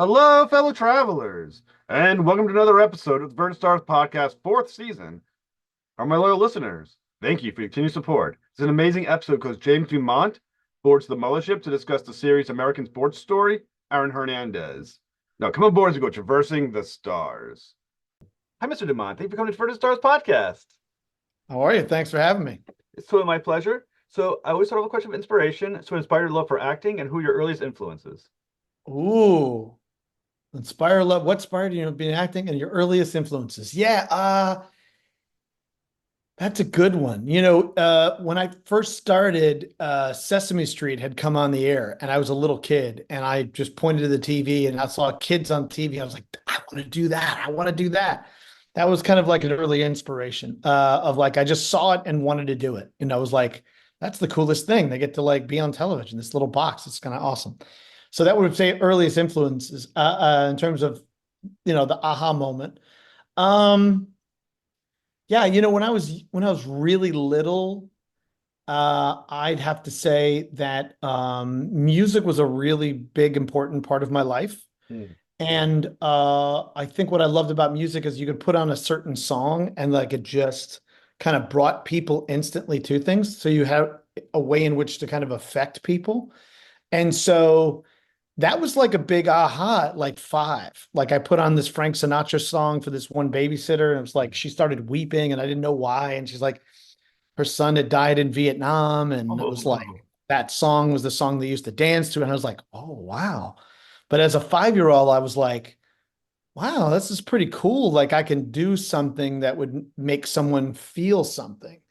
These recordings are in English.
Hello, fellow travelers, and welcome to another episode of the Burnt Stars Podcast, fourth season. Are my loyal listeners, thank you for your continued support. It's an amazing episode because James DuMont boards the mothership to discuss the series American Sports Story, Aaron Hernandez. Now, come aboard as we go traversing the stars. Hi, Mr. DuMont. Thank you for coming to Burnt Stars Podcast. How are you? Thanks for having me. It's totally my pleasure. So, I always start with a question of inspiration. So, inspired your love for acting and who are your earliest influences? Ooh, inspire love. What inspired you to be acting and your earliest influences? That's a good one. When I first started, Sesame Street had come on the air, and I was a little kid, and I just pointed to the TV, and I saw kids on TV. I was like, I want to do that. I want to do that. That was kind of like an early inspiration, of like I just saw it and wanted to do it, and I was like, that's the coolest thing. They get to like be on television, this little box. It's kind of awesome. So that would say earliest influences, in terms of the aha moment. Um, yeah, when I was really little, I'd have to say that music was a really big, important part of my life. Hmm. And I think what I loved about music is you could put on a certain song and like it just kind of brought people instantly to things. So you have a way in which to kind of affect people. And so that was like a big aha at like five. Like I put on this Frank Sinatra song for this one babysitter, and it was like she started weeping and I didn't know why. And she's like, her son had died in Vietnam, and it Oh, was like no. that song was the song they used to dance to. And I was like, oh wow. But as a 5-year-old, I was like, wow, this is pretty cool. Like I can do something that would make someone feel something.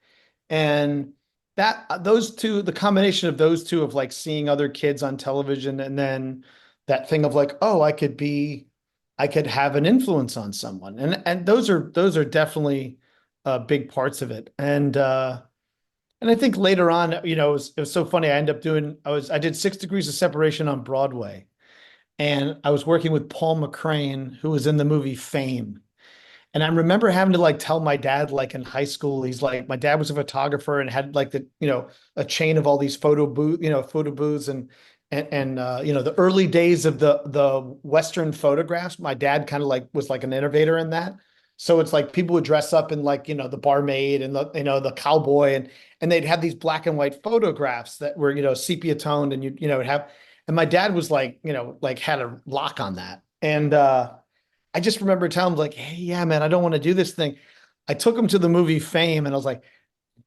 And that those two, the combination of those two of like seeing other kids on television and then that thing of like, oh, I could have an influence on someone. And those are definitely big parts of it. And I think later on, it was so funny. I did 6 Degrees of Separation on Broadway, and I was working with Paul McCrane, who was in the movie Fame. And I remember having to like tell my dad, like in high school, he's like, my dad was a photographer and had like a chain of all these photo booths and the early days of the Western photographs. My dad kind of like was like an innovator in that. So it's like people would dress up in like, the barmaid and the cowboy and they'd have these black and white photographs that were, sepia toned and and my dad was like, like had a lock on that. And I just remember telling him like, hey, yeah, man, I don't want to do this thing. I took him to the movie Fame and I was like,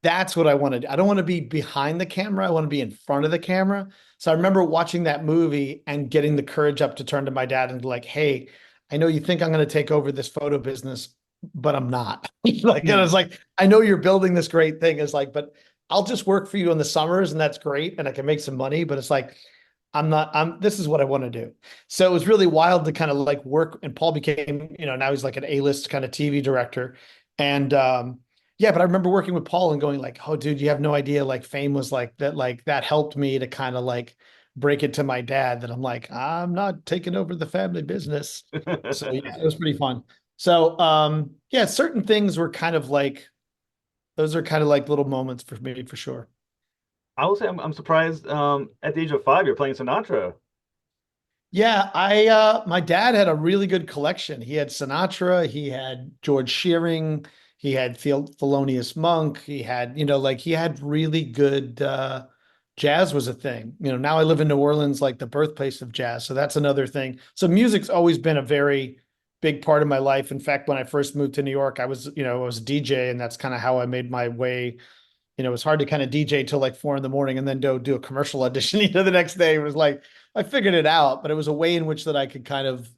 that's what I want to do. I don't want to be behind the camera. I want to be in front of the camera. So I remember watching that movie and getting the courage up to turn to my dad and be like, hey, I know you think I'm going to take over this photo business, but I'm not. Like, and I was like, I know you're building this great thing. It's like, but I'll just work for you in the summers and that's great. And I can make some money, but it's like, this is what I want to do. So it was really wild to kind of like work. And Paul became, now he's like an A-list kind of TV director. And yeah, but I remember working with Paul and going like, oh, dude, you have no idea. Like Fame was like that helped me to kind of like break it to my dad that I'm like, I'm not taking over the family business. So yeah, it was pretty fun. So yeah, certain things were kind of like, those are kind of like little moments for me for sure. I will say I'm surprised at the age of 5 you're playing Sinatra. Yeah, my dad had a really good collection. He had Sinatra, he had George Shearing, he had Thelonious Monk, he had, like he had really good jazz was a thing. Now I live in New Orleans, like the birthplace of jazz. So that's another thing. So music's always been a very big part of my life. In fact, when I first moved to New York, I was a DJ, and that's kind of how I made my way. It was hard to kind of DJ till like 4 in the morning and then go do a commercial audition, the next day. It was like I figured it out, but it was a way in which that I could kind of,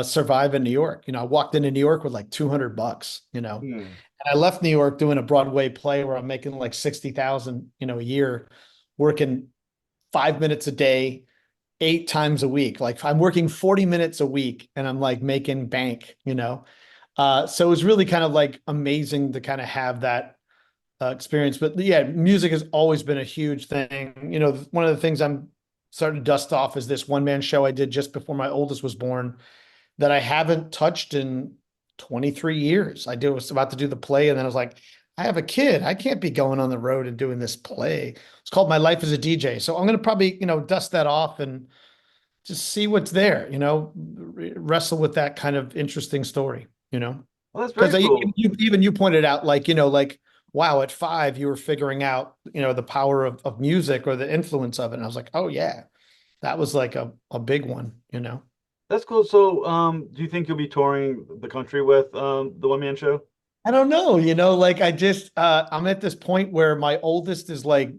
survive in New York. I walked into New York with like $200, and Hmm. I left New York doing a Broadway play where I'm making like 60,000, a year, working 5 minutes a day, 8 times a week. Like I'm working 40 minutes a week and I'm like making bank. So it was really kind of like amazing to kind of have that experience. But yeah, music has always been a huge thing. One of the things I'm starting to dust off is this one man show I did just before my oldest was born that I haven't touched in 23 years. Was about to do the play, and then I was like, I have a kid. I can't be going on the road and doing this play. It's called My Life as a DJ. So I'm going to probably, dust that off and just see what's there, wrestle with that kind of interesting story. Well, that's very Because cool. even you pointed out, like, wow, at 5, you were figuring out, the power of music or the influence of it. And I was like, oh yeah, that was like a big one. That's cool. So, do you think you'll be touring the country with the one man show? I don't know, like I'm at this point where my oldest is like,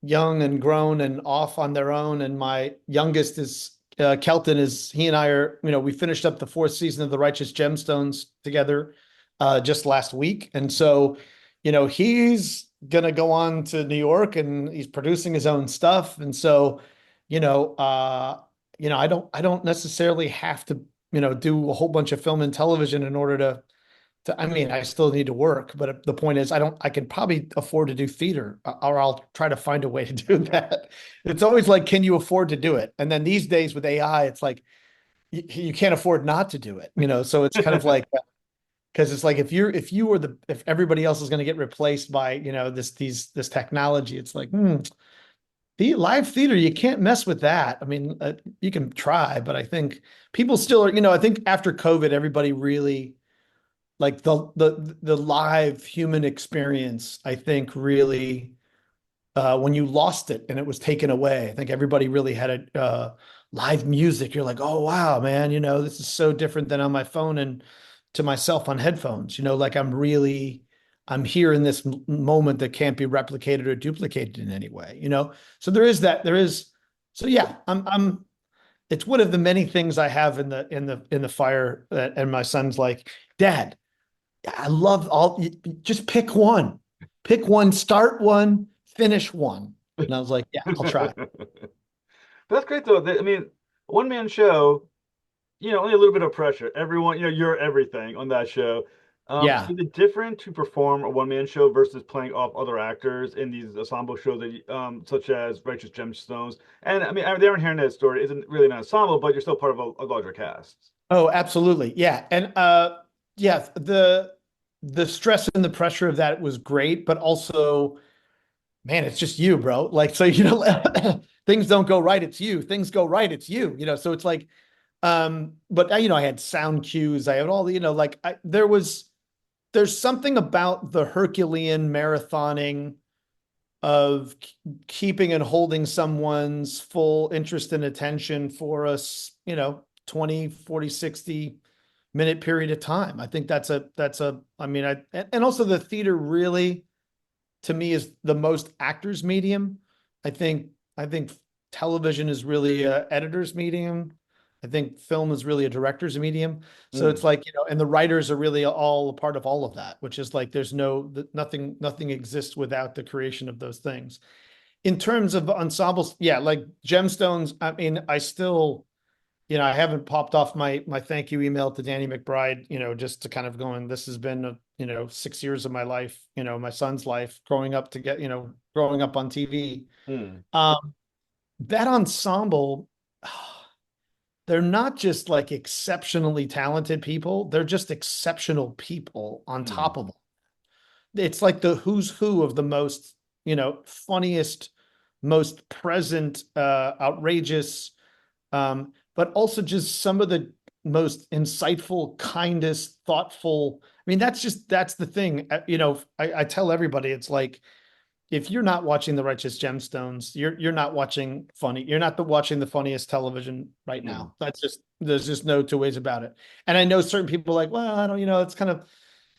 young and grown and off on their own. And my youngest is Kelton he and I are, we finished up the 4th season of the Righteous Gemstones together just last week. And so, he's gonna go on to New York and he's producing his own stuff. And so, you know, uh, I don't necessarily have to, do a whole bunch of film and television in order I mean, I still need to work, but the point is, I can probably afford to do theater, or I'll try to find a way to do that. It's always like, can you afford to do it? And then these days with AI, it's like, you can't afford not to do it. So it's kind of like, because it's like, if everybody else is going to get replaced by, this technology, it's like, the live theater, you can't mess with that. I mean, you can try, but I think people still are, I think after COVID, everybody really like the live human experience, I think really when you lost it and it was taken away, I think everybody really had a live music. You're like, oh wow, man, this is so different than on my phone and to myself on headphones. Like I'm here in this moment that can't be replicated or duplicated in any way. So there is that. So yeah, I'm it's one of the many things I have in the fire, and my son's like, Dad, I love just pick one, start one, finish one. And I was like, yeah, I'll try. That's great though. I mean, one man show, only a little bit of pressure. Everyone, you're everything on that show. Yeah. Is it different to perform a one man show versus playing off other actors in these ensemble shows such as Righteous Gemstones? And I mean, the Aaron Hernandez story isn't really an ensemble, but you're still part of a larger cast. Oh, absolutely. Yeah. And yeah, the stress and the pressure of that was great, but also, man, it's just you, bro. Like, so things don't go right, it's you. Things go right, it's you. So it's like, but I had sound cues. I had all the, like there's something about the Herculean marathoning of keeping and holding someone's full interest and attention for us, 20, 40, 60 minute period of time. I think I mean, and also the theater really, to me, is the most actor's medium. I think television is really a editor's medium. I think film is really a director's medium. So Mm, it's like, and the writers are really all a part of all of that, which is like there's nothing exists without the creation of those things. In terms of ensembles, yeah, like Gemstones, I mean, I haven't popped off my thank you email to Danny McBride, just to kind of going, this has been, 6 years of my life, my son's life growing up growing up on TV. mm, That ensemble, they're not just like exceptionally talented people, they're just exceptional people on mm, top of it. It's like the who's who of the most, funniest, most present, outrageous, but also just some of the most insightful, kindest, thoughtful. I mean, that's the thing. I tell everybody, it's like, if you're not watching the Righteous Gemstones, you're not watching funny. You're not watching the funniest television right mm. now. There's just no two ways about it. And I know certain people are like, well, I don't, it's kind of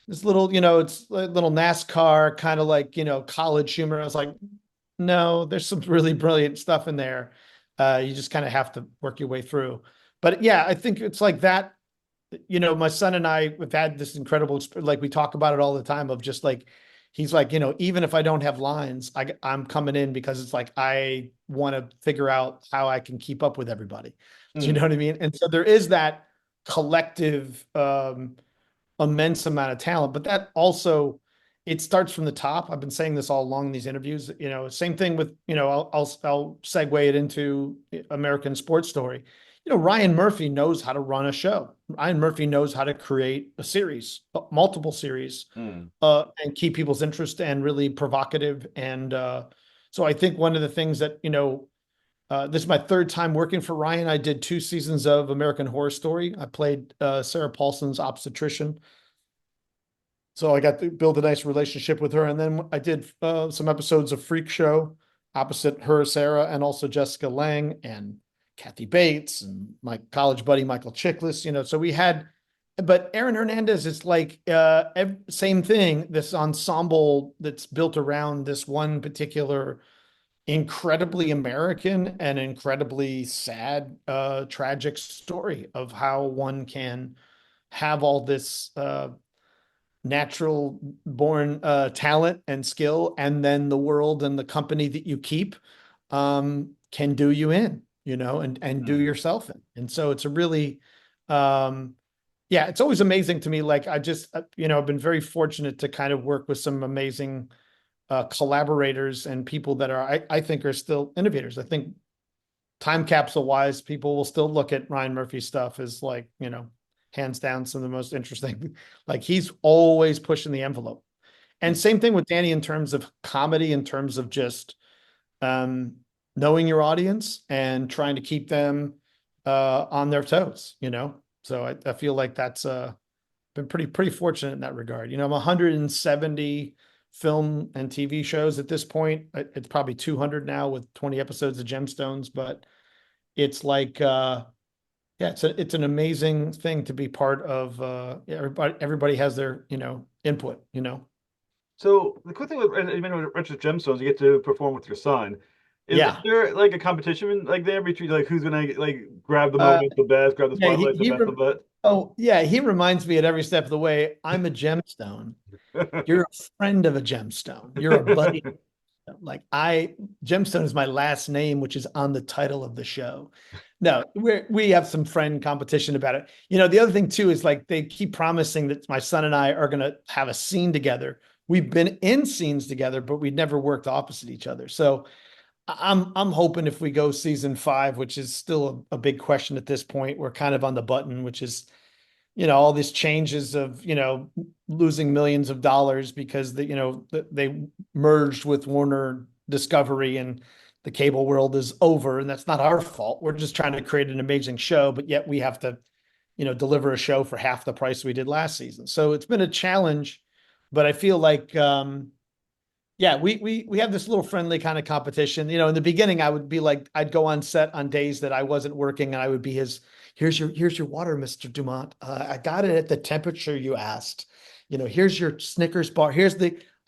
this little, it's a little NASCAR kind of like, college humor. I was like, no, there's some really brilliant stuff in there. You just kind of have to work your way through. But yeah, I think it's like that. My son and I have had this incredible, like we talk about it all the time of just like, he's like, even if I don't have lines, I'm coming in because it's like, I want to figure out how I can keep up with everybody. Do you know Mm. what I mean? And so there is that collective, immense amount of talent, but that also, it starts from the top. I've been saying this all along in these interviews, same thing with, I'll segue it into American Sports Story. Ryan Murphy knows how to run a show. Ryan Murphy knows how to create a series, multiple series, Mm. and keep people's interest and really provocative. And so I think one of the things that, This is my third time working for Ryan. I did 2 seasons of American Horror Story. I played Sarah Paulson's obstetrician. So I got to build a nice relationship with her. And then I did some episodes of Freak Show opposite her, Sarah, and also Jessica Lange and Kathy Bates and my college buddy, Michael Chiklis. So we had, but Aaron Hernandez is like same thing, this ensemble that's built around this one particular incredibly American and incredibly sad, tragic story of how one can have all this natural born talent and skill, and then the world and the company that you keep can do you in, and do yourself in. And so it's a really, yeah, it's always amazing to me. Like I've been very fortunate to kind of work with some amazing collaborators and people that I think are still innovators. I think time capsule wise, people will still look at Ryan Murphy's stuff as like, hands down some of the most interesting. Like he's always pushing the envelope. And same thing with Danny in terms of comedy, in terms of just knowing your audience and trying to keep them on their toes, So I feel like that's been pretty fortunate in that regard. I'm 170 film and TV shows at this point. It's probably 200 now with 20 episodes of Gemstones, but it's like, yeah, it's an amazing thing to be part of. Everybody has their, input, So the cool thing with Righteous Gemstones, you get to perform with your son. Is Yeah. there like a competition like there between like who's gonna like grab the Uh, moment the best, grab the yeah, spotlight the best, the butt? oh yeah, he reminds me at every step of the way, I'm a gemstone. You're a friend of a gemstone. You're a buddy. Like Gemstone is my last name, which is on the title of the show. No, we have some friend competition about it. The other thing too is like they keep promising that my son and I are going to have a scene together. We've been in scenes together, but we never worked opposite each other. So I'm hoping if we go season 5, which is still a big question at this point, we're kind of on the button, which is all these changes of, losing millions of dollars because they merged with Warner Discovery and the cable world is over. And that's not our fault. We're just trying to create an amazing show, but yet we have to, deliver a show for half the price we did last season. So it's been a challenge, but I feel like, yeah, we have this little friendly kind of competition. In the beginning, I would be like, I'd go on set on days that I wasn't working, and I would be here's your water, Mr. DuMont. I got it at the temperature you asked. Here's your Snickers bar.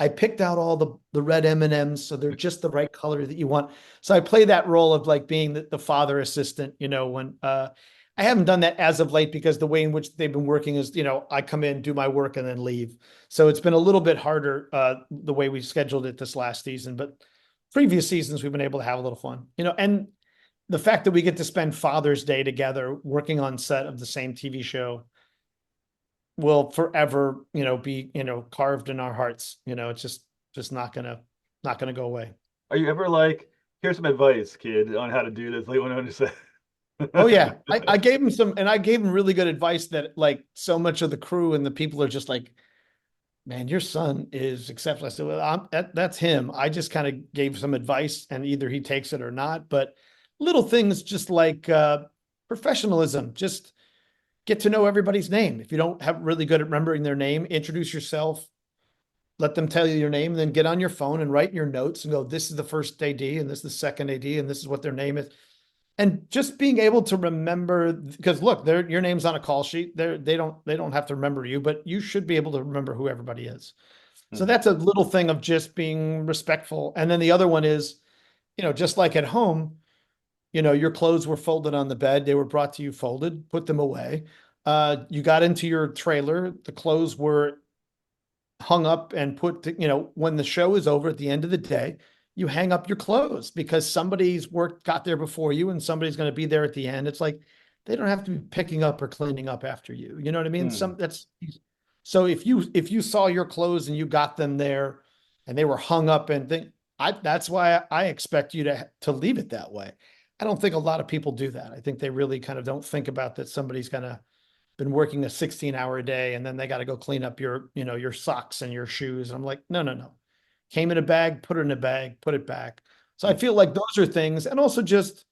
I picked out all the red M&Ms, so they're just the right color that you want. So I play that role of like being the father assistant, when I haven't done that as of late because the way in which they've been working is, I come in, do my work, and then leave. So it's been a little bit harder the way we scheduled it this last season, but previous seasons we've been able to have a little fun, and the fact that we get to spend Father's Day together working on set of the same TV show will forever, be, carved in our hearts. It's just not gonna go away. Are you ever like, here's some advice, kid, on how to do this? Like when you say Oh yeah. I gave him I gave him really good advice that like so much of the crew and the people are just like, man, your son is exceptional. I said, well, that's him. I just kind of gave some advice and either he takes it or not, but little things just like professionalism, just get to know everybody's name. If you don't have really good at remembering their name, introduce yourself, let them tell you your name, and then get on your phone and write your notes and go, this is the first AD and this is the second AD and this is what their name is. And just being able to remember, because look, your name's on a call sheet. They don't have to remember you, but you should be able to remember who everybody is. So that's a little thing of just being respectful. And then the other one is, just like at home, your clothes were folded on the bed. They were brought to you folded, put them away. You got into your trailer. The clothes were hung up and put, when the show is over at the end of the day, you hang up your clothes because somebody's work got there before you and somebody's going to be there at the end. It's like, they don't have to be picking up or cleaning up after you. You know what I mean? So if you saw your clothes and you got them there and they were hung up and that's why I expect you to leave it that way. I don't think a lot of people do that. I think they really kind of don't think about that somebody's been working a 16-hour day and then they got to go clean up your socks and your shoes. And I'm like, no. Came in a bag, put it in a bag, put it back. So I feel like those are things. And also just,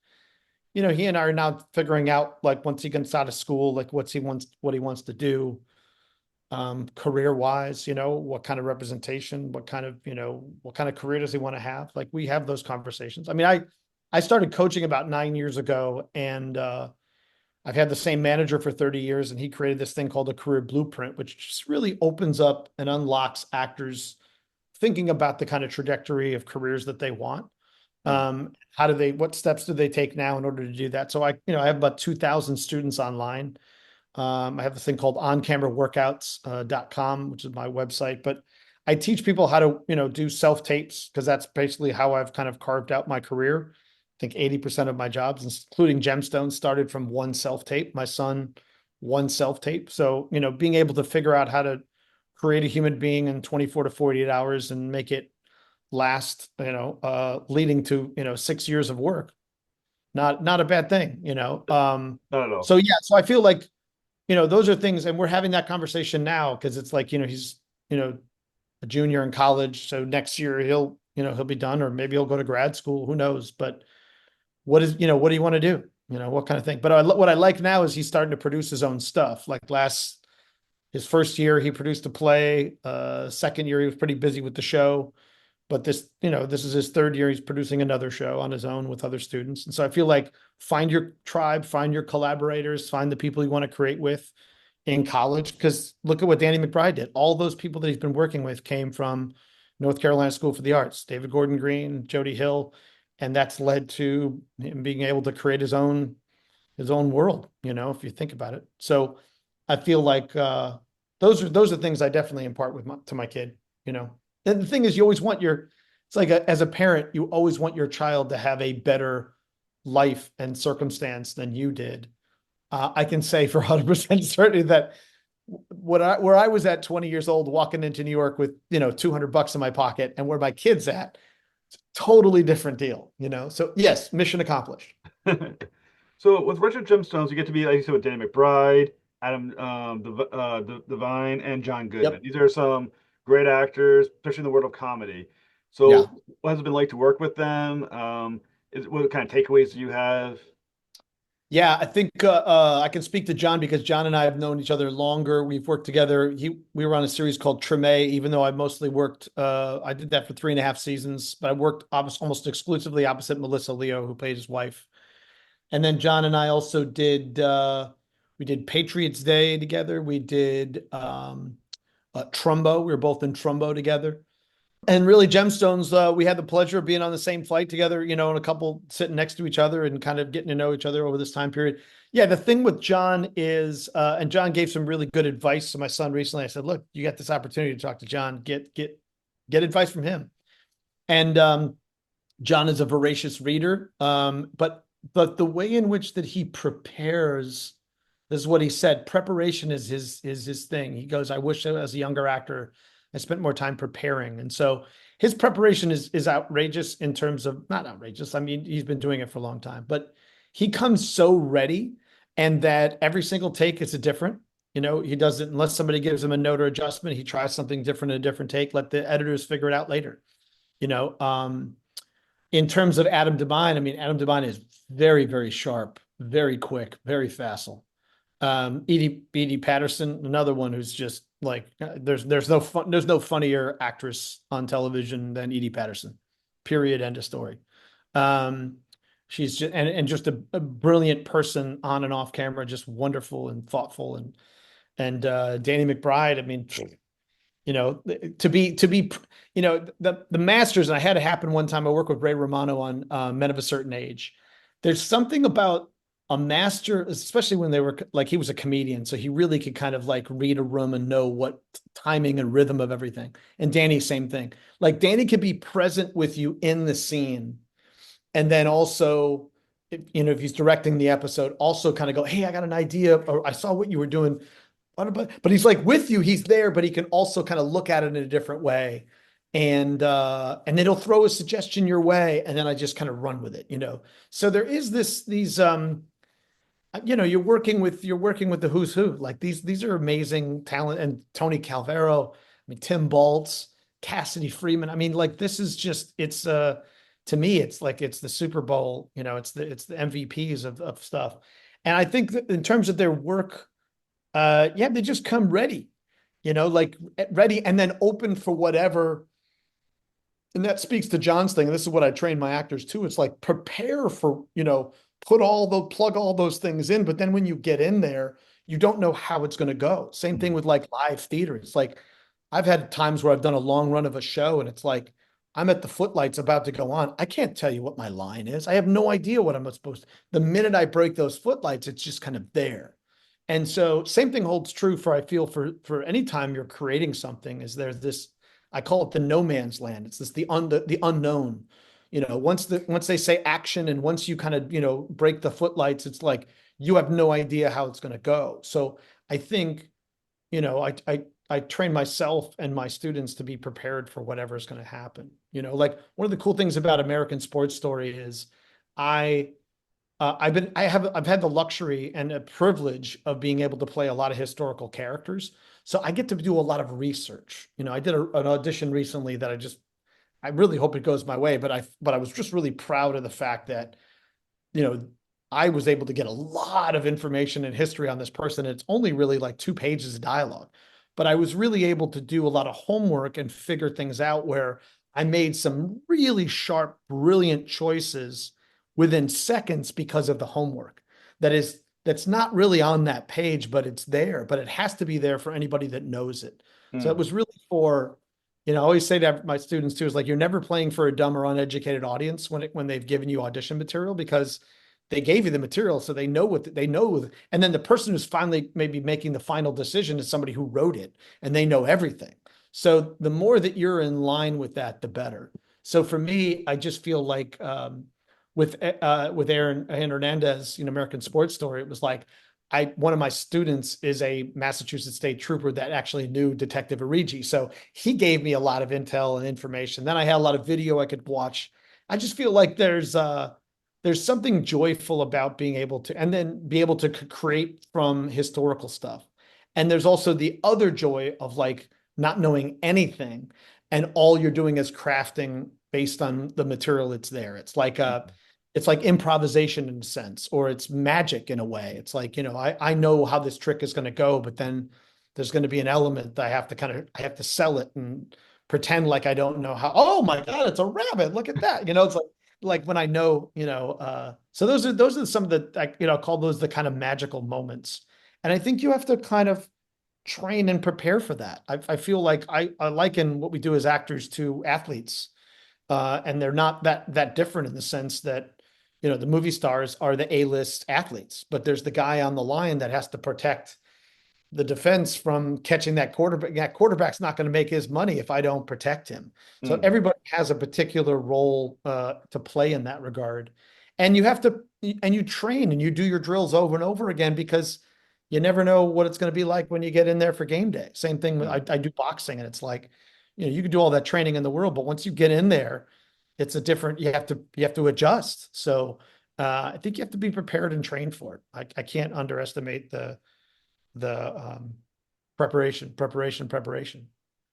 he and I are now figuring out, like, once he gets out of school, like what he wants to do, career wise, what kind of representation, what kind of career does he want to have? Like, we have those conversations. I mean, I started coaching about 9 years ago, and I've had the same manager for 30 years, and he created this thing called a career blueprint, which just really opens up and unlocks actors thinking about the kind of trajectory of careers that they want. Hmm. What steps do they take now in order to do that? So I have about 2,000 students online. I have this thing called oncameraworkouts.com, which is my website, but I teach people how to, do self tapes, because that's basically how I've kind of carved out my career. I think 80% of my jobs, including Gemstones, started from one self tape. My son, one self tape. So, being able to figure out how to create a human being in 24 to 48 hours and make it last, leading to, 6 years of work. Not a bad thing. Not at all. So yeah, so I feel like, those are things, and we're having that conversation now because it's like, he's, a junior in college. So next year he'll be done, or maybe he'll go to grad school, who knows? But what do you want to do? What kind of thing? But what I like now is he's starting to produce his own stuff. Like his first year, he produced a play. Second year, he was pretty busy with the show. But this is his third year. He's producing another show on his own with other students. And so I feel like, find your tribe, find your collaborators, find the people you want to create with in college. Because look at what Danny McBride did. All those people that he's been working with came from North Carolina School for the Arts, David Gordon Green, Jody Hill. And that's led to him being able to create his own world, if you think about it. So I feel like those are things I definitely impart to my kid, And the thing is, you always want it's like, as a parent, you always want your child to have a better life and circumstance than you did. I can say for 100% certainty that where I was at 20 years old, walking into New York with, $200 in my pocket, and where my kid's at, totally different deal, So yes, mission accomplished. So with Richard Gemstones, you get to be, like you said, with Danny McBride, Adam Devine, and John Goodman. Yep. These are some great actors, especially in the world of comedy. So Yeah. what has it been like to work with them? What kind of takeaways do you have? Yeah, I think I can speak to John, because John and I have known each other longer. We've worked together. We were on a series called Treme, even though I mostly worked. I did that for 3.5 seasons, but I worked almost exclusively opposite Melissa Leo, who played his wife. And then John and I also did. We did Patriots Day together. We did Trumbo. We were both in Trumbo together. And really, Gemstones, we had the pleasure of being on the same flight together, and a couple sitting next to each other and kind of getting to know each other over this time period. Yeah, the thing with John is, and John gave some really good advice to my son recently. I said, look, you got this opportunity to talk to John, get advice from him. And John is a voracious reader, but the way in which that he prepares, this is what he said, preparation is his thing. He goes, I wish as a younger actor I spent more time preparing. And so his preparation is outrageous, in terms of, not outrageous, I mean, he's been doing it for a long time, but he comes so ready, and that every single take is a different. He doesn't, unless somebody gives him a note or adjustment, he tries something different in a different take. Let the editors figure it out later. You know, in terms of Adam Devine, I mean, Adam Devine is very, very sharp, very quick, very facile. Edie Patterson, another one who's just like, there's no funnier actress on television than Edie Patterson. Period. End of story. She's just and just a brilliant person on and off camera, just wonderful and thoughtful. And Danny McBride, I mean, to be the masters, and I had it happen one time. I worked with Ray Romano on Men of a Certain Age. There's something about a master, especially when they were like, he was a comedian, so he really could kind of like read a room and know what timing and rhythm of everything. And Danny, same thing. Like, Danny could be present with you in the scene, and then also, if he's directing the episode, also kind of go, hey, I got an idea, or I saw what you were doing. But he's like with you, he's there, but he can also kind of look at it in a different way. And then he'll throw a suggestion your way, and then I just kind of run with it. So there is these you're working with the who's who. Like, these are amazing talent. And Tony Calvero, I mean, Tim Baltz, Cassidy Freeman. I mean, like, this is just, it's to me, it's like it's the Super Bowl, it's the MVPs of stuff. And I think that in terms of their work, yeah, they just come ready, like ready and then open for whatever. And that speaks to John's thing. And this is what I train my actors too. It's like prepare for, plug all those things in. But then when you get in there, you don't know how it's going to go. Same thing with like live theater. It's like I've had times where I've done a long run of a show and it's like I'm at the footlights about to go on. I can't tell you what my line is. I have no idea what I'm supposed to. The minute I break those footlights, it's just kind of there. And so same thing holds true for I feel for any time you're creating something is there's this I call it the no man's land. It's this the unknown. Once they say action and once you kind of, break the footlights, it's like you have no idea how it's going to go. So I think, I train myself and my students to be prepared for whatever is going to happen. Like one of the cool things about American Sports Story is I I've had the luxury and a privilege of being able to play a lot of historical characters. So I get to do a lot of research. I did an audition recently that I really hope it goes my way, but I was just really proud of the fact that, you know, I was able to get a lot of information and history on this person. It's only really like 2 pages of dialogue, but I was really able to do a lot of homework and figure things out where I made some really sharp, brilliant choices within seconds because of the homework. That's not really on that page, but it's there, but it has to be there for anybody that knows it. So it Hmm. was really for, I always say to my students too, is like, you're never playing for a dumb or uneducated audience when they've given you audition material, because they gave you the material. So they know what they know. And then the person who's finally maybe making the final decision is somebody who wrote it and they know everything. So the more that you're in line with that, the better. So for me, I just feel like, with Aaron Hernandez, American Sports Story, it was like one of my students is a Massachusetts State Trooper that actually knew Detective Origi. So he gave me a lot of intel and information. Then I had a lot of video I could watch. I just feel like there's something joyful about being able to, and then be able to create from historical stuff. And there's also the other joy of like not knowing anything and all you're doing is crafting based on the material that's there. It's like improvisation in a sense, or it's magic in a way. It's like, I know how this trick is going to go, but then there's going to be an element that I have to sell it and pretend like I don't know how. Oh my God, it's a rabbit. Look at that. It's like when I know, so those are some of the, call those the kind of magical moments. And I think you have to kind of train and prepare for that. I feel like I liken what we do as actors to athletes. And they're not that different in the sense that, the movie stars are the A-list athletes, but there's the guy on the line that has to protect the defense from catching that quarterback. That quarterback's not going to make his money if I don't protect him. So Hmm. everybody has a particular role to play in that regard. And you train and you do your drills over and over again, because you never know what it's going to be like when you get in there for game day. Same thing with, Hmm. I do boxing, and it's like, you can do all that training in the world, but once you get in there, it's a different, you have to adjust. So I think you have to be prepared and trained for it. I can't underestimate the preparation.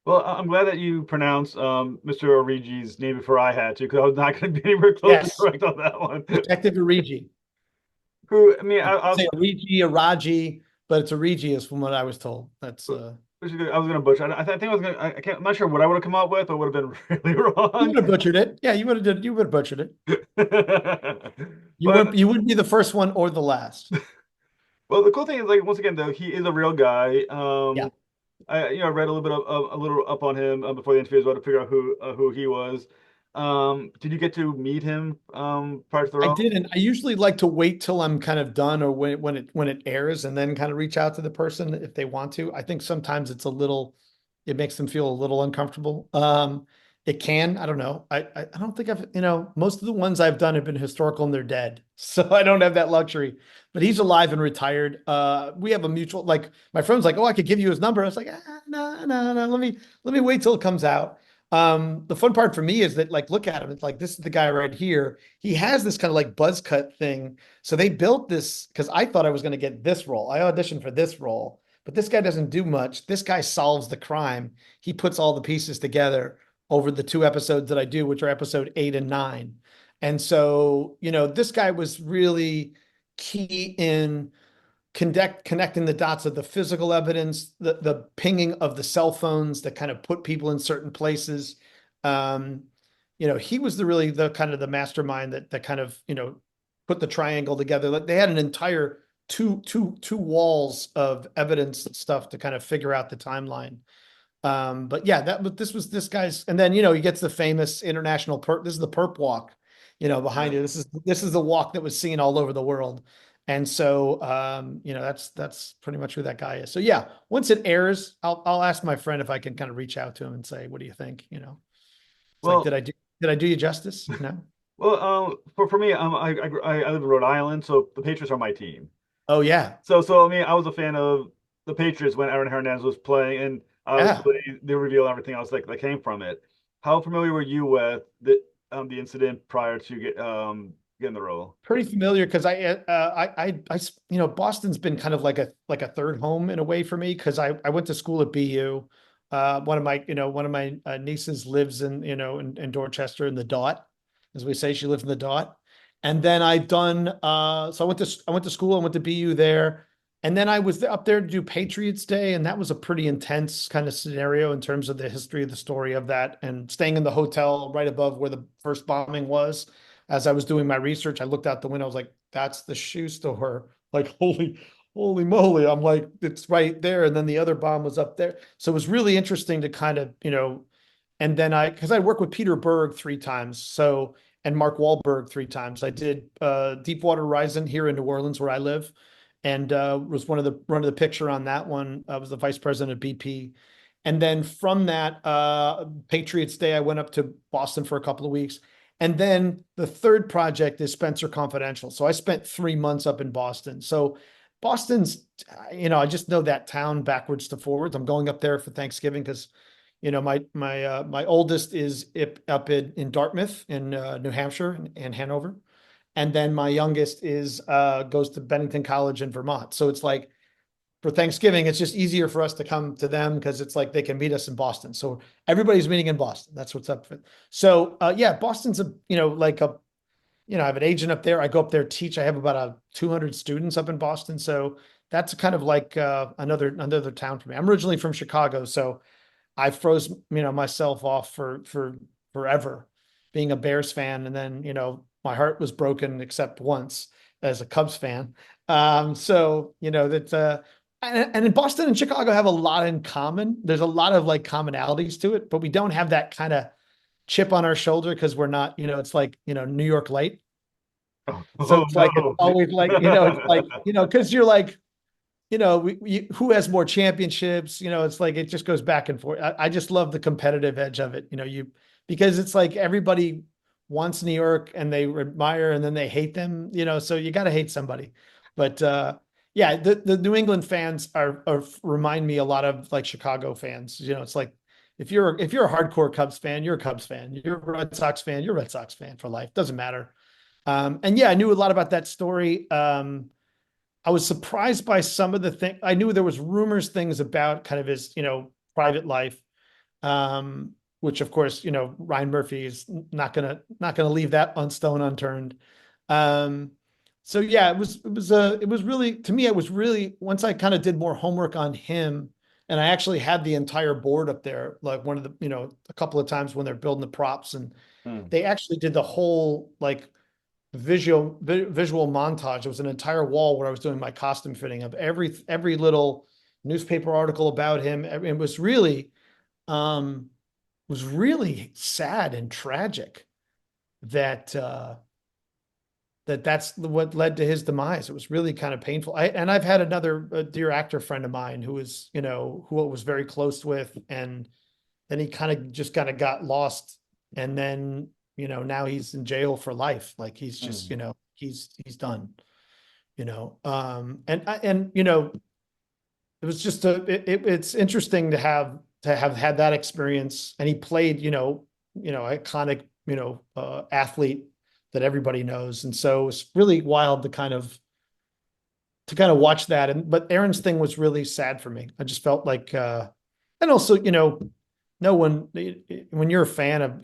Well, I'm glad that you pronounced Mr. Origi's name before I had to, because I was not going to be anywhere close to Yes, correct on that one. Detective Origi. Who, I mean, I could say Origi, Araji, but it's Origi is from what I was told. That's I was gonna butcher. I think I was gonna. I can't. I'm not sure what I would have come up with, but would have been really you wrong. would have butchered it. Yeah, you would have butchered it. But You wouldn't be the first one or the last. well, the cool thing is, like, once again, though, he is a real guy. Yeah. I read a little bit of a little up on him before the interview as well to figure out who he was. Did you get to meet him prior to the I role? didn't. I usually like to wait till I'm kind of done, or when it airs, and then kind of reach out to the person if they want to. I think sometimes it makes them feel a little uncomfortable. It can. I don't know. I don't think most of the ones I've done have been historical and they're dead, so I don't have that luxury. But he's alive and retired. We have a mutual, like my friend's like, oh, I could give you his number. I was like, no, no, no. Let me wait till it comes out. The fun part for me is that, like, look at him. It's like, this is the guy right here. He has this kind of like buzz cut thing. So they built this because I thought I was going to get this role. I auditioned for this role, but this guy doesn't do much. This guy solves the crime. He puts all the pieces together. over the 2 episodes that I do, which are episode 8 and 9. And so, this guy was really key in connecting the dots of the physical evidence, the pinging of the cell phones that kind of put people in certain places. Um, he was the kind of the mastermind that kind of, put the triangle together. Like, they had an entire two walls of evidence and stuff to kind of figure out the timeline. But yeah, this was this guy's, and then he gets the famous international perp. This is the perp walk, behind Yeah. you. This is the walk that was seen all over the world. And so that's pretty much who that guy is. So yeah, once it airs, I'll ask my friend if I can kind of reach out to him and say, what do you think? It's like, Well, did I do you justice? for me, I live in Rhode Island, so the Patriots are my team. Oh yeah. So I mean, I was a fan of the Patriots when Aaron Hernandez was playing, and Yeah. obviously the reveal and everything else that came from it. How familiar were you with the incident prior to getting the role? Pretty familiar because Boston's been kind of like a third home in a way for me because I went to school at BU. One of my nieces lives in Dorchester in the Dot, as we say. She lives in the Dot. And then so I went to school. I went to BU there, and then I was up there to do Patriots Day, and that was a pretty intense kind of scenario in terms of the history of the story of that, and staying in the hotel right above where the first bombing was. As I was doing my research, I looked out the window. I was like, "That's the shoe store!" Like, holy moly! I'm like, it's right there. And then the other bomb was up there. So it was really interesting to kind of, and then because I worked with Peter Berg 3 times, and Mark Wahlberg 3 times. I did Deepwater Horizon here in New Orleans, where I live, and was one of the run of the picture on that one. I was the vice president of BP. And then from that Patriots Day, I went up to Boston for a couple of weeks. And then the third project is Spencer Confidential. So I spent 3 months up in Boston. So Boston's, I just know that town backwards to forwards. I'm going up there for Thanksgiving because, my oldest is up in Dartmouth in New Hampshire and Hanover. And then my youngest goes to Bennington College in Vermont. So it's like, for Thanksgiving, it's just easier for us to come to them because it's like they can meet us in Boston. So everybody's meeting in Boston. That's what's up for. So yeah, Boston's I have an agent up there. I go up there, teach. I have about 200 students up in Boston. So that's kind of like another town for me. I'm originally from Chicago, so I froze myself off for forever being a Bears fan, and then my heart was broken except once as a Cubs fan. So that and in Boston and Chicago have a lot in common. There's a lot of like commonalities to it, but we don't have that kind of chip on our shoulder because we're not, it's like, New York light. So Oh it's like, it's no. always like, it's like, because you're like, who has more championships? It's like, it just goes back and forth. I just love the competitive edge of it. Because it's like everybody wants New York and they admire and then they hate them, so you got to hate somebody. But, yeah, the New England fans remind me a lot of like Chicago fans. It's like if you're a hardcore Cubs fan, you're a Cubs fan. You're a Red Sox fan, you're a Red Sox fan for life. Doesn't matter. And yeah, I knew a lot about that story. I was surprised by some of the things. I knew there was things about kind of his, private life, which of course, Ryan Murphy is not gonna leave that on stone unturned. Um, so yeah, it was really, to me, it was really, once I kind of did more homework on him, and I actually had the entire board up there, like one of the, a couple of times when they're building the props, and Hmm. they actually did the whole like visual montage. It was an entire wall where I was doing my costume fitting of every little newspaper article about him. It um was really sad and tragic that that's what led to his demise. It was really kind of painful. And I've had another dear actor friend of mine who I was very close with, and then he kind of got lost, and then now he's in jail for life. Like he's just Hmm. he's done. And it was just it's interesting to have had that experience. And he played iconic athlete that everybody knows, and so it's really wild to kind of watch that. But Aaron's thing was really sad for me. I just felt like and also no one, when you're a fan of,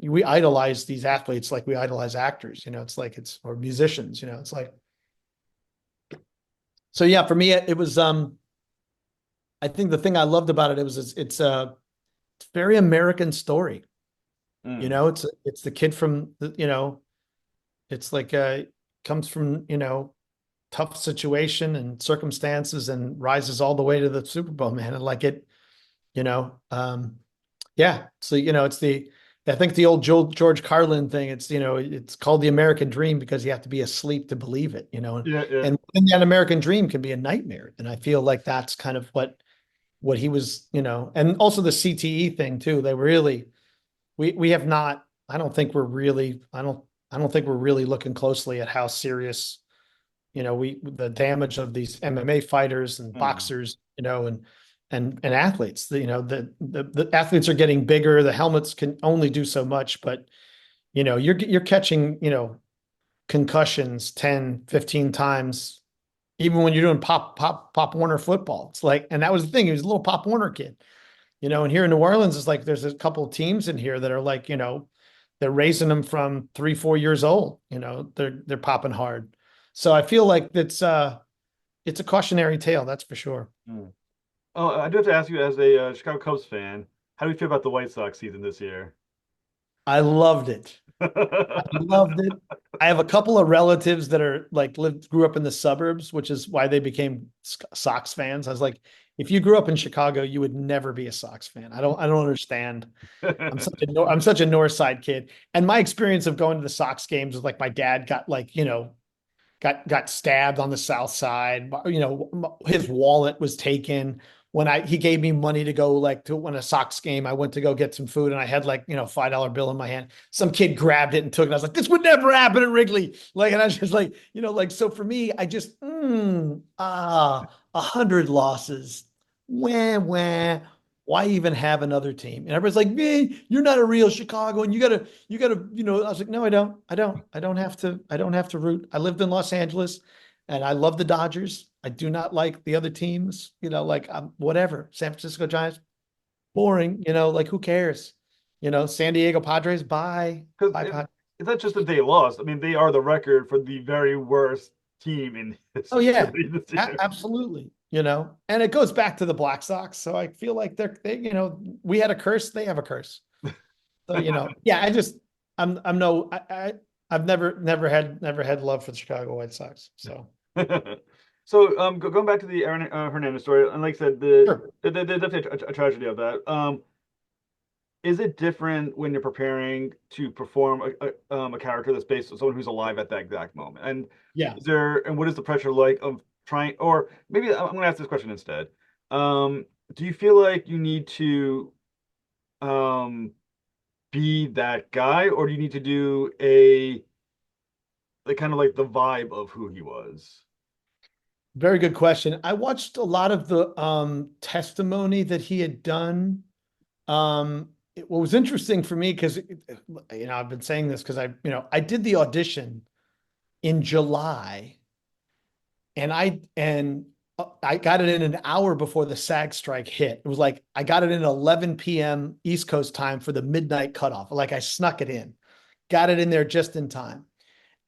we idolize these athletes like we idolize actors, it's like or musicians, it's like, so yeah, for me, it was, I think the thing I loved about it, it's a very American story. Mm. It's the kid from it's like, comes from, tough situation and circumstances and rises all the way to the Super Bowl, man. And like it, you know, um, yeah. So, I think the old George Carlin thing, it's called the American dream because you have to be asleep to believe it, Yeah, yeah. and that American dream can be a nightmare. And I feel like that's kind of what he was, and also the CTE thing too. They really, we have not, I don't think we're really looking closely at how serious, the damage of these MMA fighters and Mm. boxers, and athletes. The athletes are getting bigger. The helmets can only do so much, but you're catching, concussions 10, 15 times, even when you're doing Pop Warner football. It's like, and that was the thing. He was a little Pop Warner kid, and here in New Orleans, it's like there's a couple of teams in here that are like, they're raising them from 3, 4 years old. They're popping hard. So I feel like it's a cautionary tale, that's for sure. Mm. Oh, I do have to ask you, as a Chicago Cubs fan, how do you feel about the White Sox season this year? I loved it. I loved it. I have a couple of relatives that are like grew up in the suburbs, which is why they became Sox fans. I was like, if you grew up in Chicago, you would never be a Sox fan. I don't understand. I'm such a North Side kid. And my experience of going to the Sox games was like my dad got like, got stabbed on the South Side. His wallet was taken when he gave me money to go like to when a Sox game. I went to go get some food and I had like, $5 bill in my hand. Some kid grabbed it and took it. I was like, this would never happen at Wrigley. Like, and I was just like, like, so for me, I just, 100 losses. Wah, wah. Why even have another team? And everybody's like, man, you're not a real Chicago, and you gotta, I was like, no, I don't have to root. I lived in Los Angeles and I love the Dodgers. I do not like the other teams, like whatever. San Francisco Giants, boring, like who cares? San Diego Padres, bye. Because Bye, Padres. it's not just that they lost. I mean, they are the record for the very worst team in Oh yeah, history this year. absolutely. And it goes back to the Black Sox. So I feel like we had a curse, they have a curse. So, yeah, I'm no, I've never had love for the Chicago White Sox. So So, going back to the Aaron Hernandez story, and like I said, the, sure. the, the, the definitely a tragedy of that. Is it different when you're preparing to perform a character that's based on someone who's alive at that exact moment? And Yeah. what is the pressure like of trying, or maybe I'm going to ask this question instead. Do you feel like you need to um, be that guy, or do you need to do a like kind of like the vibe of who he was? Very good question. I watched a lot of the testimony that he had done. What was interesting for me, because I've been saying this because I did the audition in July, and I got it in an hour before the SAG strike hit. It was like I got it in 11 p.m. East Coast time for the midnight cutoff. Like I snuck it in, got it in there just in time.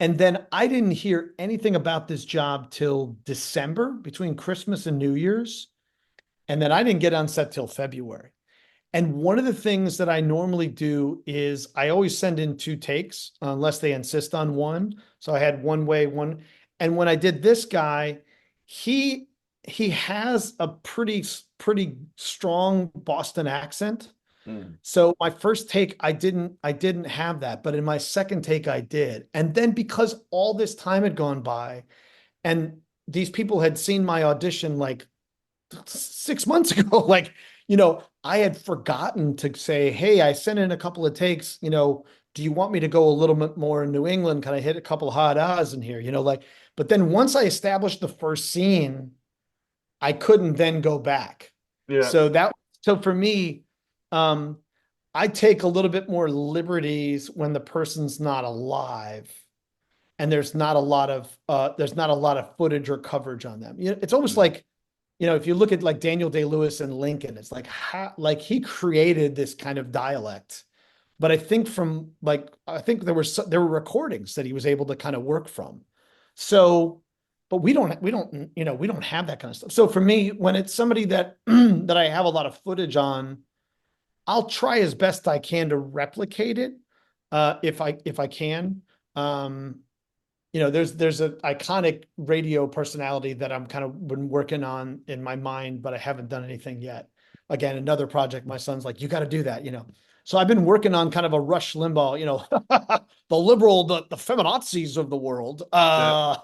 And then I didn't hear anything about this job till December, between Christmas and New Year's. And then I didn't get on set till February. And one of the things that I normally do is I always send in 2 takes unless they insist on one. So I had one way, one. And when I did this guy, he he has a pretty strong Boston accent. Mm. So my first take, I didn't have that, but in my second take, I did. And then because all this time had gone by, and these people had seen my audition like 6 months ago, like, I had forgotten to say, hey, I sent in a couple of takes, do you want me to go a little bit more in New England? Can I hit a couple of hot ahs in here? Like, but then once I established the first scene, I couldn't then go back. Yeah. So for me, um, I take a little bit more liberties when the person's not alive and there's not a lot of footage or coverage on them. It's almost Mm. like if you look at like Daniel Day-Lewis and Lincoln, it's like like he created this kind of dialect. But I think there were recordings that he was able to kind of work from. So, but we don't have that kind of stuff. So for me, when it's somebody that that I have a lot of footage on, I'll try as best I can to replicate it, if I can. Um, there's an iconic radio personality that I'm kind of been working on in my mind, but I haven't done anything yet. Again, another project. My son's like, you got to do that. So I've been working on kind of a Rush Limbaugh, the liberal, the feminazis of the world. Yeah.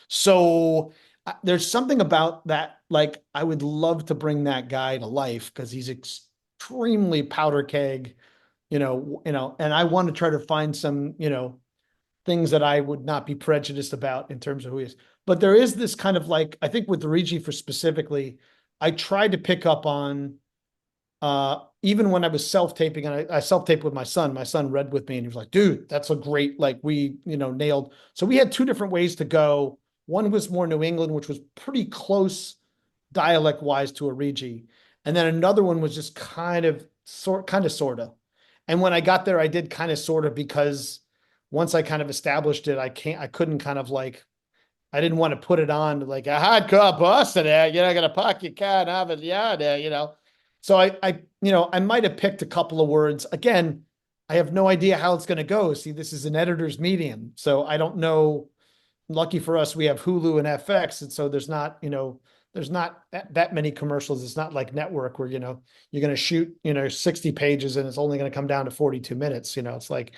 So there's something about that. Like, I would love to bring that guy to life because he's extremely powder keg, and I want to try to find some, things that I would not be prejudiced about in terms of who he is. But there is this kind of like, I think with Rigi for specifically, I tried to pick up on, even when I was self-taping, and I self-taped with my son read with me and he was like, dude, that's a great, like we, nailed. So we had two different ways to go. One was more New England, which was pretty close dialect wise to a Rigi. And then another one was just kind of sort of. And when I got there, I did kind of sort of because once I kind of established it, I couldn't kind of like, I didn't want to put it on like a hardcore Boston there. You're not gonna park your car and have it, yeah. So I might have picked a couple of words. Again, I have no idea how it's gonna go. See, this is an editor's medium, so I don't know. Lucky for us, we have Hulu and FX, and so there's not that many commercials. It's not like network where, you're going to shoot, 60 pages and it's only going to come down to 42 minutes. It's like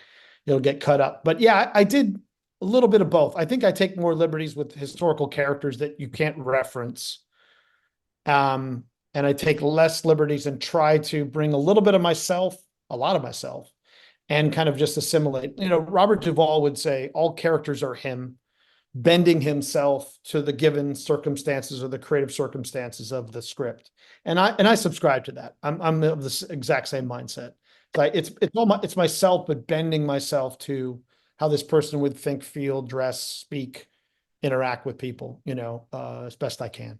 you'll get cut up. But yeah, I did a little bit of both. I think I take more liberties with historical characters that you can't reference. And I take less liberties and try to bring a little bit of myself, a lot of myself, and kind of just assimilate. Robert Duvall would say all characters are him bending himself to the given circumstances or the creative circumstances of the script. And I subscribe to that. I'm of the exact same mindset. It's myself, but bending myself to how this person would think, feel, dress, speak, interact with people, as best I can.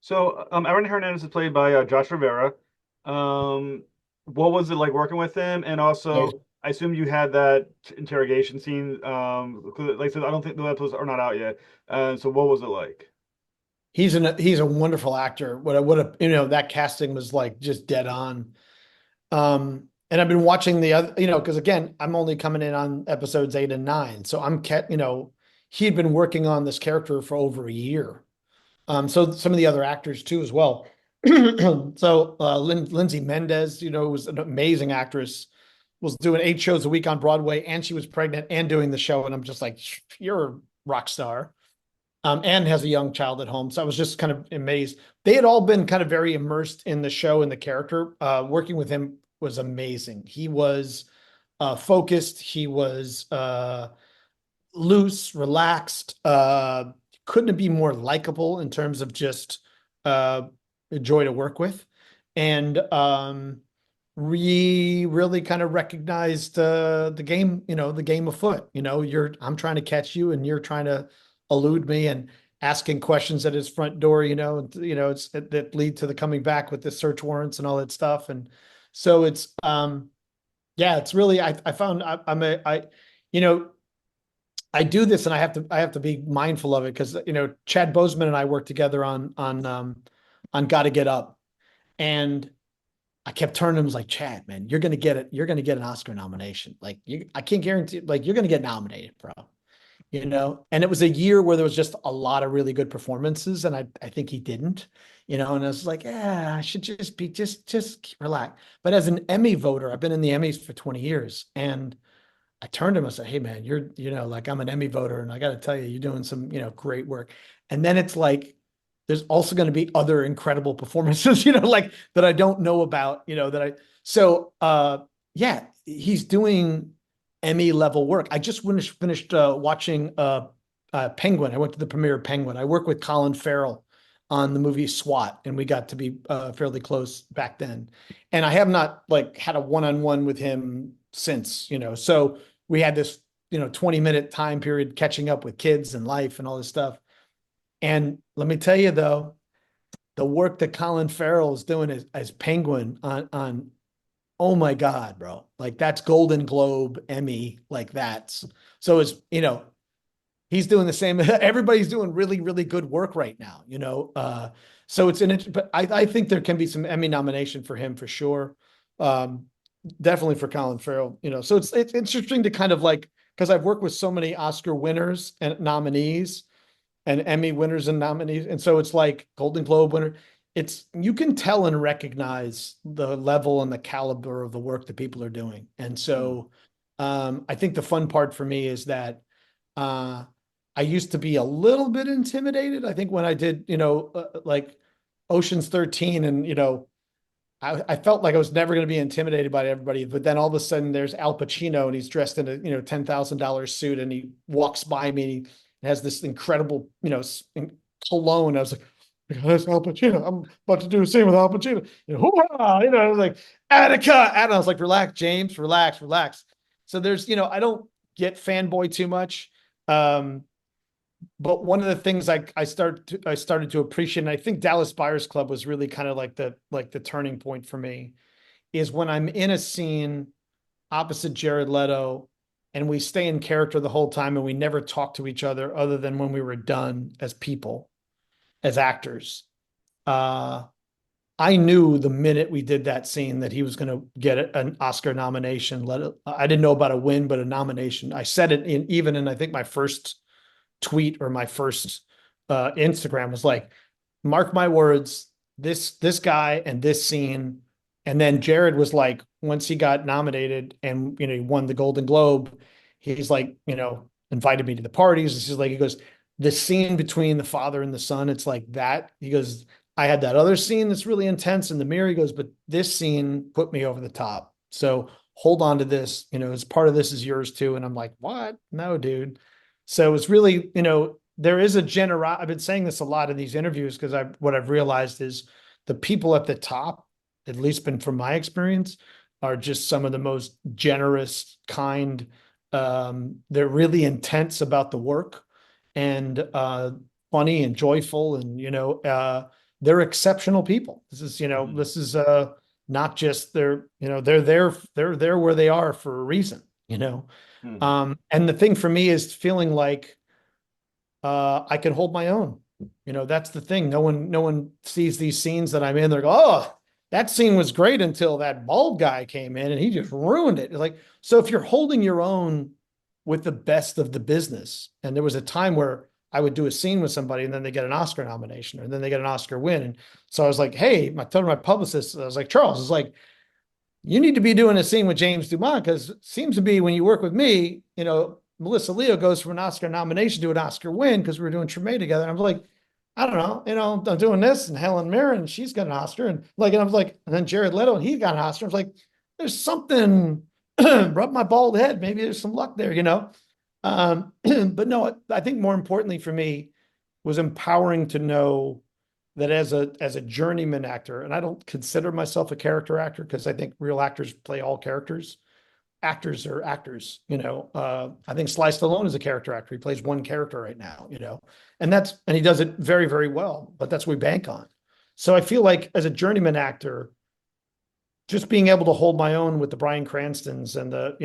So, Aaron Hernandez is played by Josh Rivera. What was it like working with him? And also, I assume you had that interrogation scene. Like I said, I don't think the episodes are not out yet. So what was it like? He's a wonderful actor. That casting was like just dead on. And I've been watching the other, because again, I'm only coming in on episodes 8 and 9. So he'd been working on this character for over a year. So some of the other actors too, as well. So Lindsay Mendez, was an amazing actress, was doing 8 shows a week on Broadway, and she was pregnant and doing the show. And I'm just like, you're a rock star. And has a young child at home. So I was just kind of amazed. They had all been kind of very immersed in the show and the character. Working with him was amazing. He was focused. He was loose, relaxed. Couldn't be more likable in terms of just a joy to work with. And we really kind of recognized the game, the game afoot. I'm trying to catch you and you're trying to elude me, and asking questions at his front door, it's that lead to the coming back with the search warrants and all that stuff. And so it's it's really, I found I do this and I have to be mindful of it because Chad Boseman and I worked together on Gotta Get Up, and I kept turning to him, was like, Chad, man, you're gonna get it. You're gonna get an Oscar nomination. Like I can't guarantee, like you're gonna get nominated, bro. And it was a year where there was just a lot of really good performances, and I think he didn't, and I was like, yeah, I should just relax. But as an Emmy voter, I've been in the Emmys for 20 years, and I turned to him and said, hey man, you're, like I'm an Emmy voter, and I got to tell you, you're doing some, great work. And then it's like, there's also going to be other incredible performances, like that I don't know about, yeah, he's doing Emmy level work. I just finished watching Penguin. I went to the premiere of Penguin. I work with Colin Farrell on the movie SWAT, and we got to be fairly close back then. And I have not like had a one-on-one with him since, so we had this, 20-minute time period catching up with kids and life and all this stuff. And let me tell you though, the work that Colin Farrell is doing as Penguin on oh my God, bro. Like that's Golden Globe, Emmy, like that's so it's he's doing the same. Everybody's doing really, really good work right now, So it's but I think there can be some Emmy nomination for him for sure. Um, Definitely for Colin Farrell, So it's interesting to kind of like because I've worked with so many Oscar winners and nominees and Emmy winners and nominees. And so it's like Golden Globe winner. You can tell and recognize the level and the caliber of the work that people are doing. And so I think the fun part for me is that uh, I used to be a little bit intimidated. I think when I did, like Ocean's 13 and, I felt like I was never going to be intimidated by everybody. But then all of a sudden there's Al Pacino and he's dressed in a, $10,000 suit and he walks by me and he has this incredible, cologne. I was like, that's Al Pacino. I'm about to do the same with Al Pacino. I was like, Attica. And I was like, relax, James, relax, relax. So there's, I don't get fanboy too much. But one of the things I started to appreciate, and I think Dallas Buyers Club was really kind of like the turning point for me, is when I'm in a scene opposite Jared Leto and we stay in character the whole time and we never talk to each other than when we were done as people, as actors. I knew the minute we did that scene that he was going to get an Oscar nomination. I didn't know about a win, but a nomination. I said it even in I think my first tweet or my first Instagram was like, mark my words, this guy and this scene. And then Jared was like, once he got nominated and he won the Golden Globe, he's like, invited me to the parties. This is like, he goes, the scene between the father and the son, it's like that. He goes, I had that other scene that's really intense in the mirror. He goes, but this scene put me over the top. So hold on to this, as part of this is yours too. And I'm like, what? No, dude. So it's really, there is I've been saying this a lot in these interviews because what I've realized is the people at the top, at least been from my experience, are just some of the most generous, kind. They're really intense about the work and funny and joyful and, they're exceptional people. This is, this is not just they're there where they are for a reason, and the thing for me is feeling like I can hold my own. That's the thing. No one sees these scenes that I'm in. They're go, oh, that scene was great until that bald guy came in and he just ruined it. Like, so if you're holding your own with the best of the business, and there was a time where I would do a scene with somebody and then they get an Oscar nomination or then they get an Oscar win. And so I was like, hey, I told my publicist, I was like, Charles, it's like, you need to be doing a scene with James DuMont because it seems to be when you work with me, Melissa Leo goes from an Oscar nomination to an Oscar win because we were doing Treme together. And I was like, I don't know, I'm doing this and Helen Mirren, she's got an Oscar. And I was like, and then Jared Leto, and he got an Oscar. I was like, there's something, rub my bald head. Maybe there's some luck there, But no, I think more importantly for me was empowering to know that as a journeyman actor, and I don't consider myself a character actor because I think real actors play all characters. Actors are actors, I think Sly Stallone is a character actor. He plays one character right now, and he does it very, very well, but that's what we bank on. So I feel like as a journeyman actor, just being able to hold my own with the Bryan Cranstons and the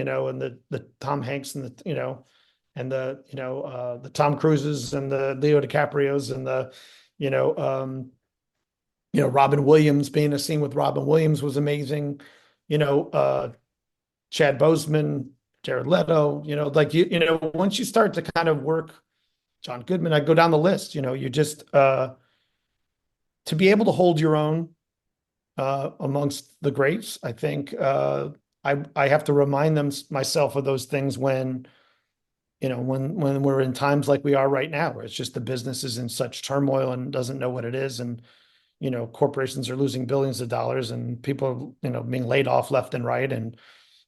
Tom Hanks and the Tom Cruises and the Leo DiCaprios and Robin Williams, being a scene with Robin Williams was amazing. Chad Boseman, Jared Leto, once you start to kind of work, John Goodman, I go down the list, you just, to be able to hold your own amongst the greats, I think I have to remind myself of those things when we're in times like we are right now, where it's just the business is in such turmoil and doesn't know what it is. And, corporations are losing billions of dollars and people, being laid off left and right. And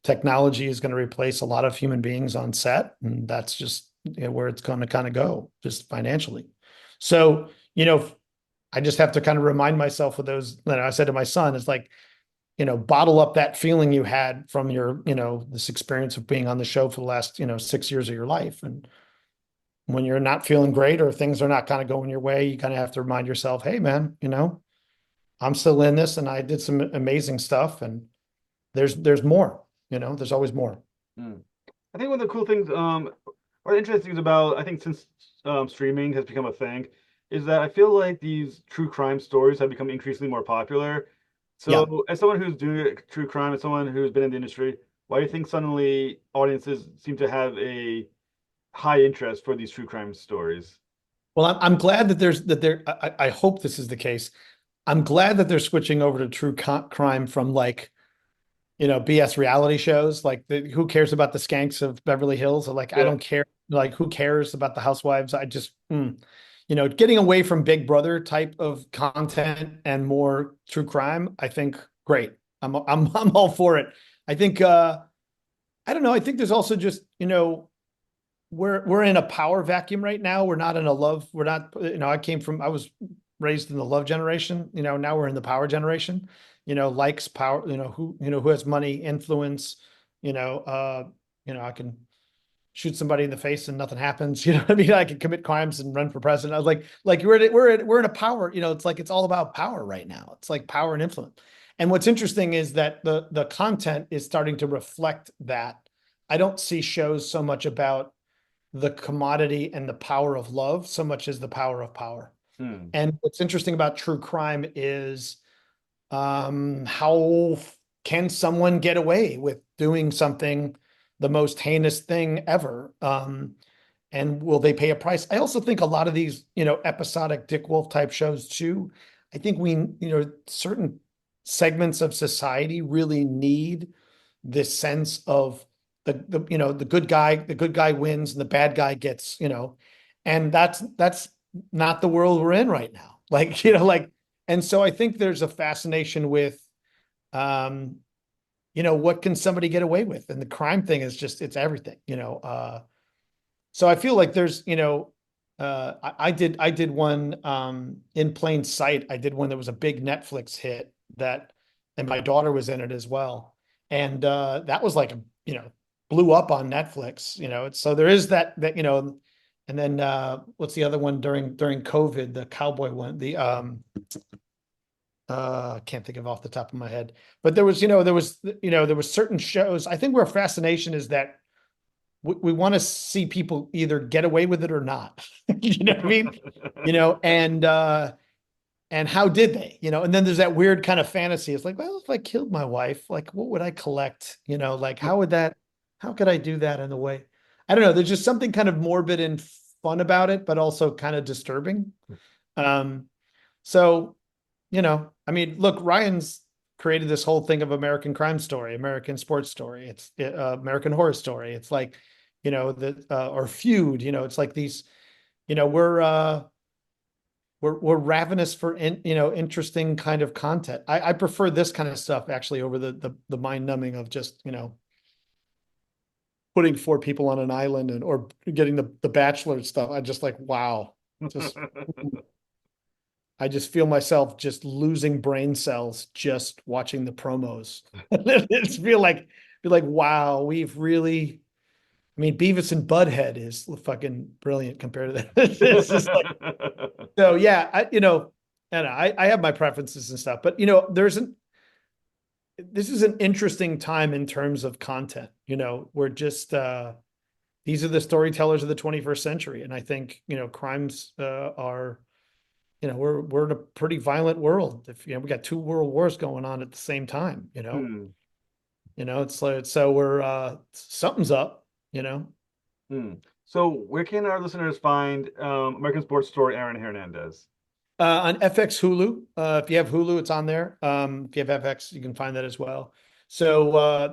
technology is going to replace a lot of human beings on set. And that's just where it's going to kind of go just financially. So, I just have to kind of remind myself of those that I said to my son, is like, bottle up that feeling you had from your, this experience of being on the show for the last, 6 years of your life. And when you're not feeling great or things are not kind of going your way, you kind of have to remind yourself, hey man, I'm still in this and I did some amazing stuff and there's more, there's always more. Mm. I think one of the cool things, or the interesting things about, I think since streaming has become a thing, is that I feel like these true crime stories have become increasingly more popular. Yeah. So, as someone who's doing true crime, as someone who's been in the industry, why do you think suddenly audiences seem to have a high interest for these true crime stories? Well, I'm glad that I hope this is the case. I'm glad that they're switching over to true crime from like, BS reality shows. Like who cares about the skanks of Beverly Hills? Or like, I Yeah. don't care. Like, who cares about the housewives? I just, getting away from Big Brother type of content and more true crime, I think great. I'm all for it. I think, I don't know. I think there's also just, we're in a power vacuum right now. We're not in a love. We're not, I was raised in the love generation. Now we're in the power generation. Likes, power, who has money, influence, you know, uh, I can shoot somebody in the face and nothing happens. You know what I mean? I can commit crimes and run for president. I was like we're in a power, it's like it's all about power right now. It's like power and influence. And what's interesting is that the content is starting to reflect that. I don't see shows so much about the commodity and the power of love so much as the power of power. Hmm. And what's interesting about true crime is how can someone get away with doing something, the most heinous thing ever? And will they pay a price? I also think a lot of these, episodic Dick Wolf type shows too. I think certain segments of society really need this sense of the good guy wins and the bad guy gets, and that's not the world we're in right now. Like, and so I think there's a fascination with, um, what can somebody get away with? And the crime thing is just, it's everything, so I feel like there's, I did one, in plain sight. I did one that was a big Netflix hit and my daughter was in it as well. And, that was like, blew up on Netflix, so there is that, and then, what's the other one during COVID, the cowboy one, I can't think of off the top of my head, but there was certain shows. I think where fascination is that we want to see people either get away with it or not. You know what I mean? And how did they? And then there's that weird kind of fantasy. It's like, well, if I killed my wife, like what would I collect? Like how could I do that in a way? I don't know. There's just something kind of morbid and fun about it, but also kind of disturbing. Um, so, I mean, look, Ryan's created this whole thing of American Crime Story, American Sports Story. It's American Horror Story. It's like, or Feud. It's like these. We're ravenous for interesting kind of content. I prefer this kind of stuff actually over the mind numbing of just putting four people on an island or getting the Bachelor stuff. I just like wow, just I just feel myself just losing brain cells just watching the promos. It's feel like wow, we've really. I mean, Beavis and Butthead is fucking brilliant compared to that. It's just like so. Yeah, I have my preferences and stuff, but this is an interesting time in terms of content. We're just these are the storytellers of the 21st century, and I think crimes are we're in a pretty violent world. If we got two world wars going on at the same time, Hmm. it's like so we're something's up, Hmm. So, where can our listeners find American Sports Story Aaron Hernandez? On FX Hulu. If you have Hulu, it's on there. If you have FX, you can find that as well. So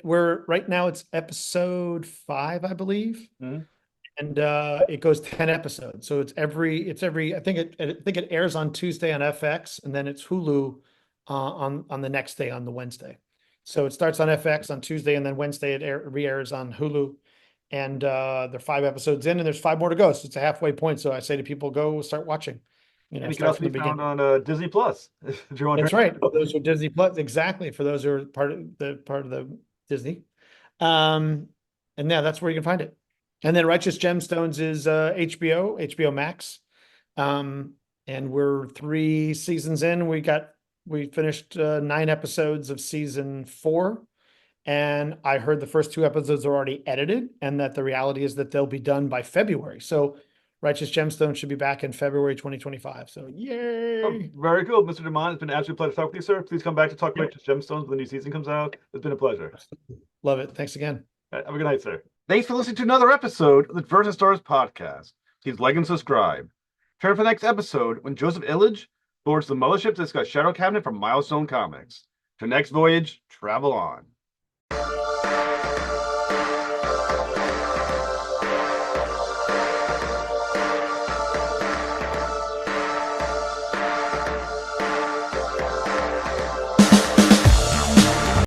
we're right now it's episode 5, I believe, Hmm. and it goes 10 episodes. So it's every I think it airs on Tuesday on FX, and then it's Hulu on the next day on the Wednesday. So it starts on FX on Tuesday, and then Wednesday it re-airs on Hulu. And there are 5 episodes in, and there's 5 more to go. So it's a halfway point. So I say to people, go start watching. And he can Start also from be the found beginning. on Disney Plus if you want That's right. For to. those who are Disney Plus, exactly. For those who are part of the Disney. Um, and yeah, that's where you can find it. And then Righteous Gemstones is HBO Max. Um, and we're 3 seasons in. We finished 9 episodes of season 4. And I heard the first 2 episodes are already edited, and that the reality is that they'll be done by February. So Righteous Gemstones should be back in February 2025. So Oh, yay. very cool, Mr. DuMont. It's been an absolute pleasure to talk with you, sir. Please come back to talk Yep. about Righteous Gemstones when the new season comes out. It's been a pleasure. Love it. Thanks again. All right, have a good night, sir. Thanks for listening to another episode of the Virgin Stars podcast. Please like and subscribe. Turn for the next episode when Joseph Illidge boards the mothership to discuss Shadow Cabinet from Milestone Comics. To next voyage, travel on.